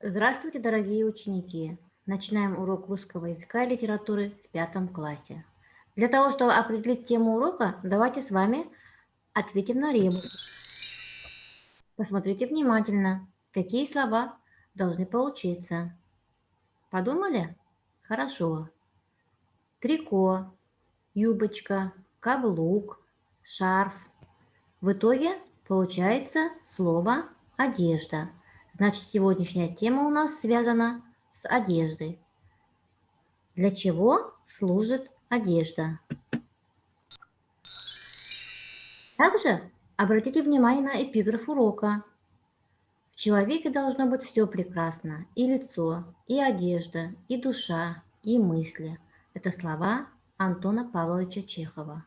Здравствуйте, дорогие ученики! Начинаем урок русского языка и литературы в 5 классе. Для того, чтобы определить тему урока, давайте с вами ответим на ребус. Посмотрите внимательно, какие слова должны получиться. Подумали? Хорошо. Трико, юбочка, каблук, шарф. В итоге получается слово «одежда». Значит, сегодняшняя тема у нас связана с одеждой. Для чего служит одежда? Также обратите внимание на эпиграф урока. В человеке должно быть все прекрасно. И лицо, и одежда, и душа, и мысли. Это слова Антона Павловича Чехова.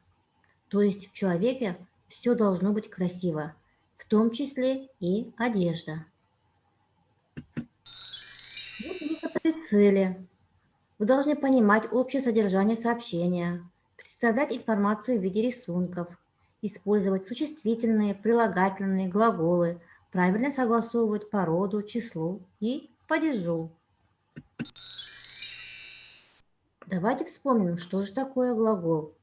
То есть в человеке все должно быть красиво, в том числе и одежда. Вот некоторые цели. Вы должны понимать общее содержание сообщения, представлять информацию в виде рисунков, использовать существительные, прилагательные, глаголы, правильно согласовывать по роду, числу и падежу. Давайте вспомним, что же такое глагол.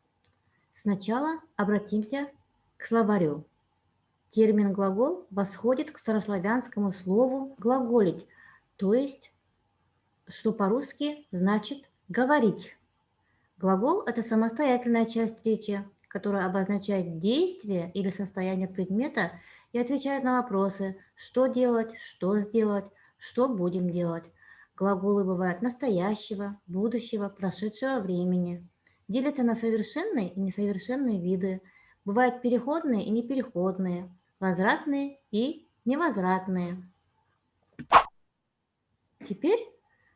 Сначала обратимся к словарю. Термин «глагол» восходит к старославянскому слову «глаголить», то есть, что по-русски значит «говорить». Глагол – это самостоятельная часть речи, которая обозначает действие или состояние предмета и отвечает на вопросы «что делать?», «что сделать?», «что будем делать?». Глаголы бывают настоящего, будущего, прошедшего времени. Делятся на совершенные и несовершенные виды. Бывают переходные и непереходные, возвратные и невозвратные. Теперь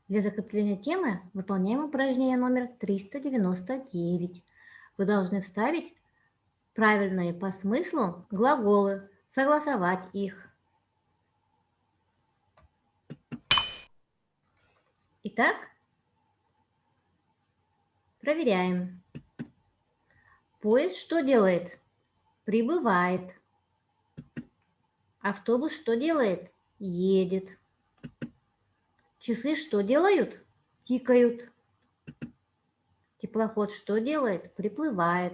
для закрепления темы выполняем упражнение номер 399. Вы должны вставить правильные по смыслу глаголы, согласовать их. Итак, проверяем. Поезд что делает? Прибывает. Автобус что делает? Едет. Часы что делают? Тикают. Теплоход что делает? Приплывает.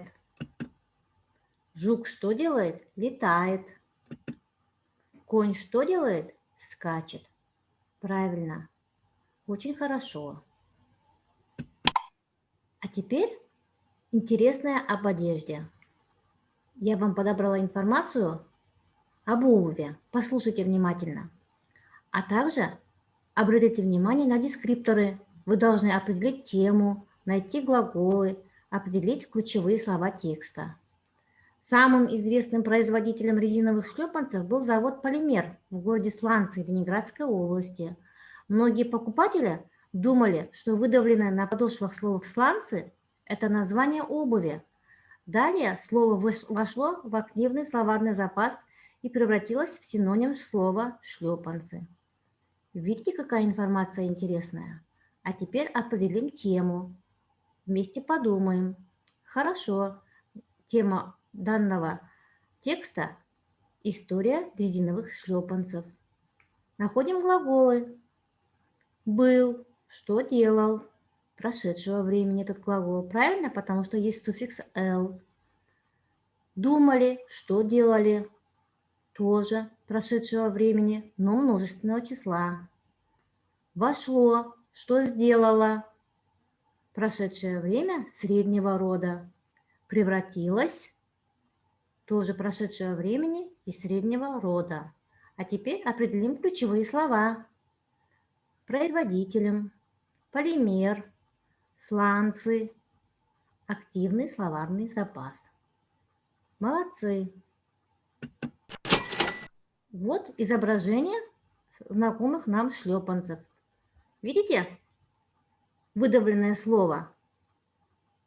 Жук что делает? Летает. Конь что делает? Скачет. Правильно. Очень хорошо. А теперь интересное об одежде. Я вам подобрала информацию об обуви. Послушайте внимательно. А также обратите внимание на дескрипторы. Вы должны определить тему, найти глаголы, определить ключевые слова текста. Самым известным производителем резиновых шлепанцев был завод «Полимер» в городе Сланцы Ленинградской области. Многие покупатели думали, что выдавленное на подошвах слово «сланцы» – это название обуви. Далее слово вошло в активный словарный запас и превратилось в синоним слова «шлепанцы». Видите, какая информация интересная? А теперь определим тему. Вместе подумаем. Хорошо, тема данного текста – история резиновых шлепанцев. Находим глаголы. Был, что делал, прошедшего времени этот глагол. Правильно? Потому что есть суффикс «л». Думали, что делали, тоже прошедшего времени, но множественного числа. Вошло, что сделала, прошедшее время среднего рода. Превратилось, тоже прошедшего времени и среднего рода. А теперь определим ключевые слова. Производителем, полимер, сланцы, активный словарный запас. Молодцы! Вот изображение знакомых нам шлепанцев. Видите? Выдавленное слово.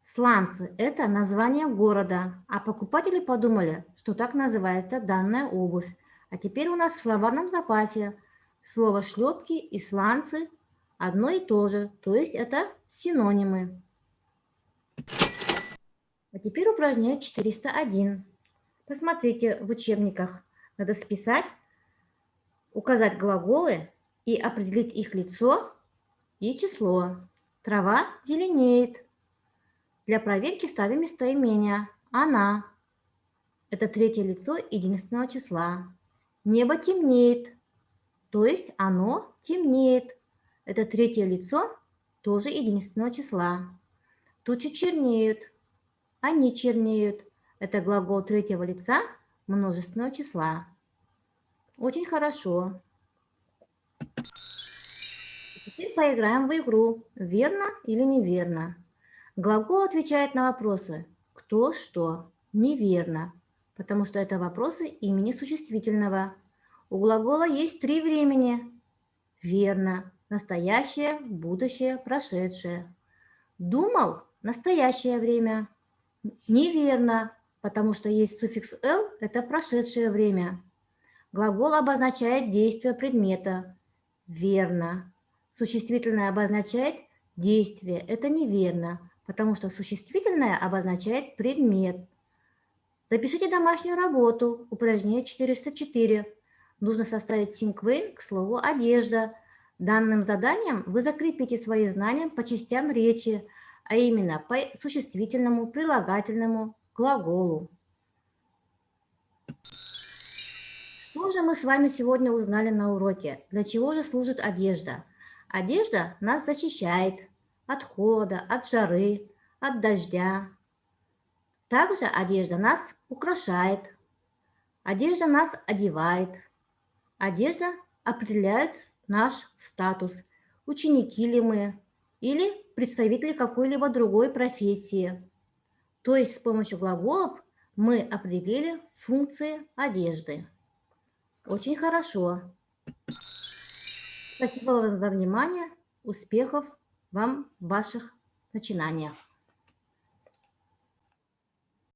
Сланцы – это название города, а покупатели подумали, что так называется данная обувь. А теперь у нас в словарном запасе слово шлепки и сланцы одно и то же, то есть это синонимы. А теперь упражнение 401. Посмотрите в учебниках. Надо списать, указать глаголы и определить их лицо и число. Трава зеленеет. Для проверки ставим местоимение «она». Это третье лицо единственного числа. Небо темнеет, то есть оно темнеет. Это третье лицо тоже единственного числа. Тучи чернеют, они чернеют. Это глагол третьего лица множественного числа. Очень хорошо. Теперь поиграем в игру «Верно или неверно?». Глагол отвечает на вопросы «кто», «что», «неверно», потому что это вопросы имени существительного. У глагола есть три времени. Верно, настоящее, будущее, прошедшее. Думал – настоящее время. Неверно, потому что есть суффикс «л» – это прошедшее время. Глагол обозначает действие предмета. Верно. Существительное обозначает действие. Это неверно, потому что существительное обозначает предмет. Запишите домашнюю работу, упражнение 404. Нужно составить синквейн к слову «одежда». Данным заданием вы закрепите свои знания по частям речи, а именно по существительному, прилагательному, глаголу. Что же мы с вами сегодня узнали на уроке? Для чего же служит одежда? Одежда нас защищает от холода, от жары, от дождя. Также одежда нас украшает, одежда нас одевает, одежда определяет наш статус, ученики ли мы или представители какой-либо другой профессии. То есть с помощью глаголов мы определили функции одежды. Очень хорошо. Спасибо вам за внимание. Успехов вам в ваших начинаниях.